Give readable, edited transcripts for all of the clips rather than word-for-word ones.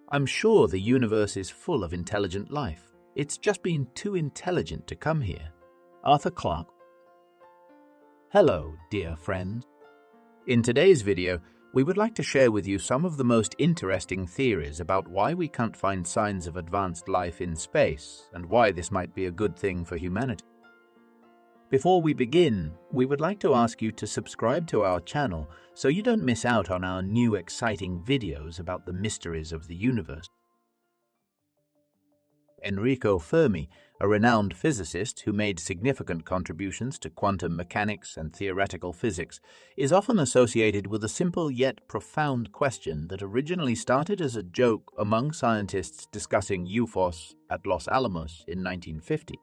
I'm sure the universe is full of intelligent life. It's just been too intelligent to come here. Arthur Clarke. Hello, dear friends. In today's video, we would like to share with you some of the most interesting theories about why we can't find signs of advanced life in space and why this might be a good thing for humanity. Before we begin, we would like to ask you to subscribe to our channel so you don't miss out on our new exciting videos about the mysteries of the universe. Enrico Fermi, a renowned physicist who made significant contributions to quantum mechanics and theoretical physics, is often associated with a simple yet profound question that originally started as a joke among scientists discussing UFOs at Los Alamos in 1950.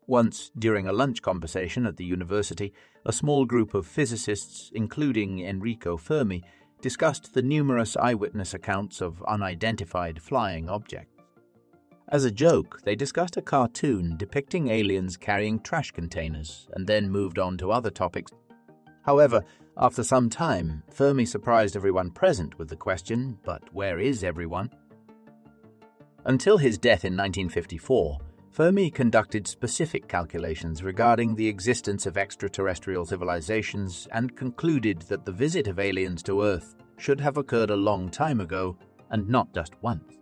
Once, during a lunch conversation at the university, a small group of physicists, including Enrico Fermi, discussed the numerous eyewitness accounts of unidentified flying objects. As a joke, they discussed a cartoon depicting aliens carrying trash containers and then moved on to other topics. However, after some time, Fermi surprised everyone present with the question, "But where is everyone?" Until his death in 1954, Fermi conducted specific calculations regarding the existence of extraterrestrial civilizations and concluded that the visit of aliens to Earth should have occurred a long time ago and not just once.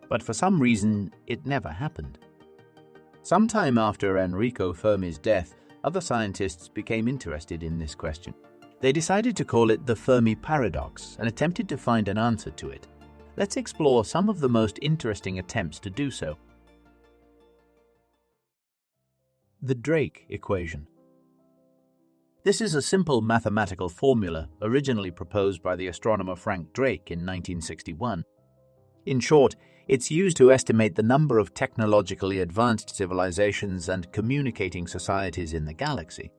But for some reason, it never happened. Sometime after Enrico Fermi's death, other scientists became interested in this question. They decided to call it the Fermi Paradox and attempted to find an answer to it. Let's explore some of the most interesting attempts to do so. The Drake equation. This is a simple mathematical formula originally proposed by the astronomer Frank Drake in 1961. In short, it's used to estimate the number of technologically advanced civilizations and communicating societies in the galaxy.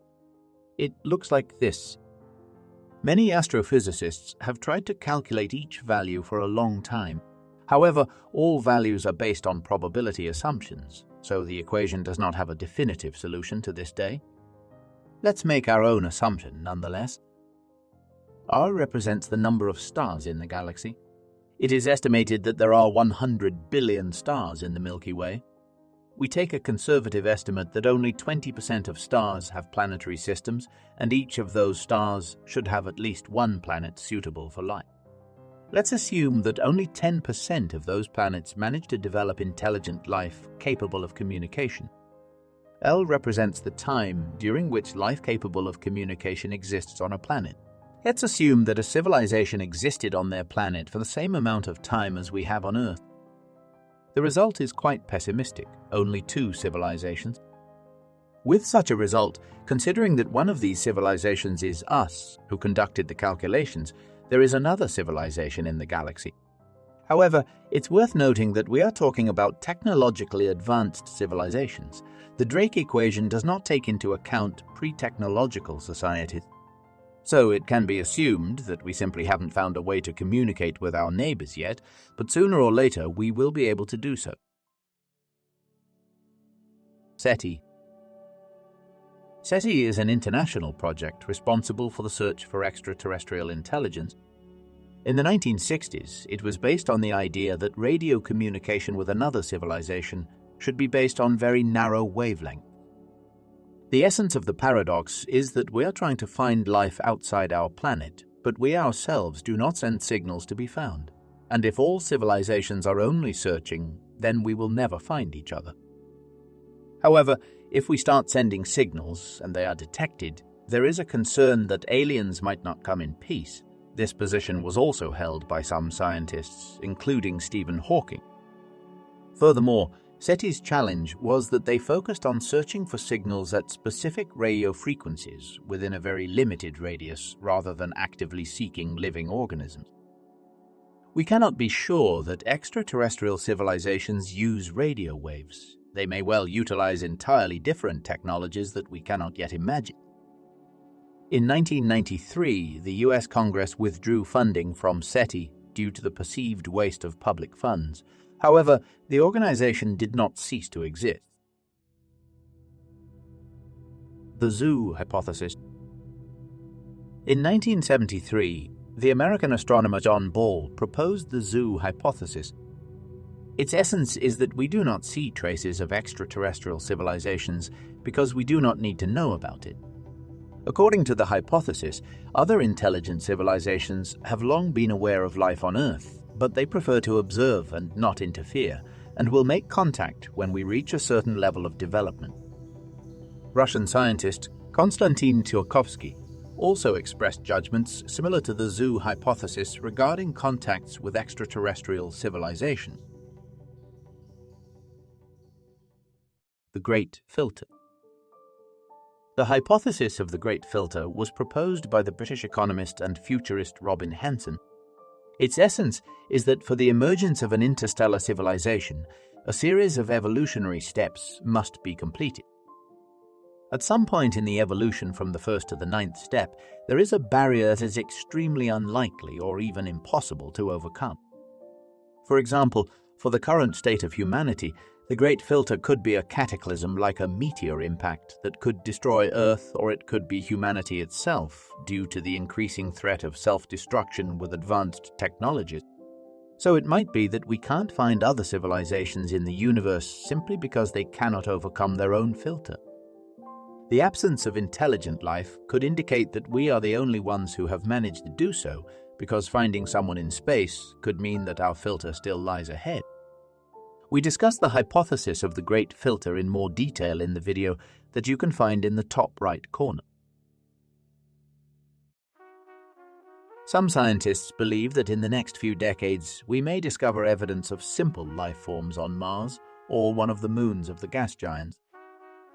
It looks like this. Many astrophysicists have tried to calculate each value for a long time. However, all values are based on probability assumptions, so the equation does not have a definitive solution to this day. Let's make our own assumption nonetheless. R represents the number of stars in the galaxy. It is estimated that there are 100 billion stars in the Milky Way. We take a conservative estimate that only 20% of stars have planetary systems, and each of those stars should have at least one planet suitable for life. Let's assume that only 10% of those planets manage to develop intelligent life capable of communication. L represents the time during which life capable of communication exists on a planet. Let's assume that a civilization existed on their planet for the same amount of time as we have on Earth. The result is quite pessimistic, only 2 civilizations. With such a result, considering that one of these civilizations is us, who conducted the calculations, there is another civilization in the galaxy. However, it's worth noting that we are talking about technologically advanced civilizations. The Drake equation does not take into account pre-technological societies. So it can be assumed that we simply haven't found a way to communicate with our neighbors yet, but sooner or later we will be able to do so. SETI. SETI is an international project responsible for the search for extraterrestrial intelligence. In the 1960s, it was based on the idea that radio communication with another civilization should be based on very narrow wavelengths. The essence of the paradox is that we are trying to find life outside our planet, but we ourselves do not send signals to be found. And if all civilizations are only searching, then we will never find each other. However, if we start sending signals and they are detected, there is a concern that aliens might not come in peace. This position was also held by some scientists, including Stephen Hawking. Furthermore, SETI's challenge was that they focused on searching for signals at specific radio frequencies within a very limited radius rather than actively seeking living organisms. We cannot be sure that extraterrestrial civilizations use radio waves. They may well utilize entirely different technologies that we cannot yet imagine. In 1993, the US Congress withdrew funding from SETI due to the perceived waste of public funds. However, the organization did not cease to exist. The zoo hypothesis. In 1973, The American astronomer John Ball proposed the zoo hypothesis. Its essence is that we do not see traces of extraterrestrial civilizations because we do not need to know about it. According to the hypothesis, other intelligent civilizations have long been aware of life on Earth, but they prefer to observe and not interfere, and will make contact when we reach a certain level of development. Russian scientist Konstantin Tsiolkovsky also expressed judgments similar to the zoo hypothesis regarding contacts with extraterrestrial civilizations. The Great Filter. The hypothesis of the Great Filter was proposed by the British economist and futurist Robin Hanson. Its essence is that for the emergence of an interstellar civilization, a series of evolutionary steps must be completed. At some point in the evolution from the first to the ninth step, there is a barrier that is extremely unlikely or even impossible to overcome. For example, for the current state of humanity, the Great Filter could be a cataclysm like a meteor impact that could destroy Earth, or it could be humanity itself due to the increasing threat of self-destruction with advanced technologies. So it might be that we can't find other civilizations in the universe simply because they cannot overcome their own filter. The absence of intelligent life could indicate that we are the only ones who have managed to do so, because finding someone in space could mean that our filter still lies ahead. We discuss the hypothesis of the Great Filter in more detail in the video that you can find in the top right corner. Some scientists believe that in the next few decades we may discover evidence of simple life forms on Mars or one of the moons of the gas giants.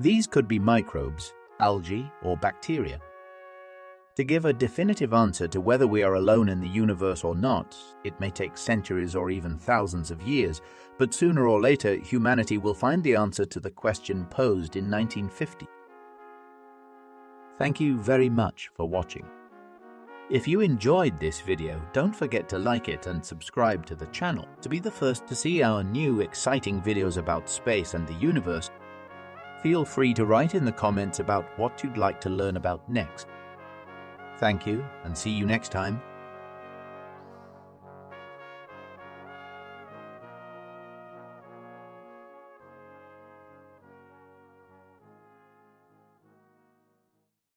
These could be microbes, algae, or bacteria. To give a definitive answer to whether we are alone in the universe or not, it may take centuries or even thousands of years, but sooner or later humanity will find the answer to the question posed in 1950. Thank you very much for watching. If you enjoyed this video, don't forget to like it and subscribe to the channel to be the first to see our new exciting videos about space and the universe. Feel free to write in the comments about what you'd like to learn about next. Thank you, and see you next time.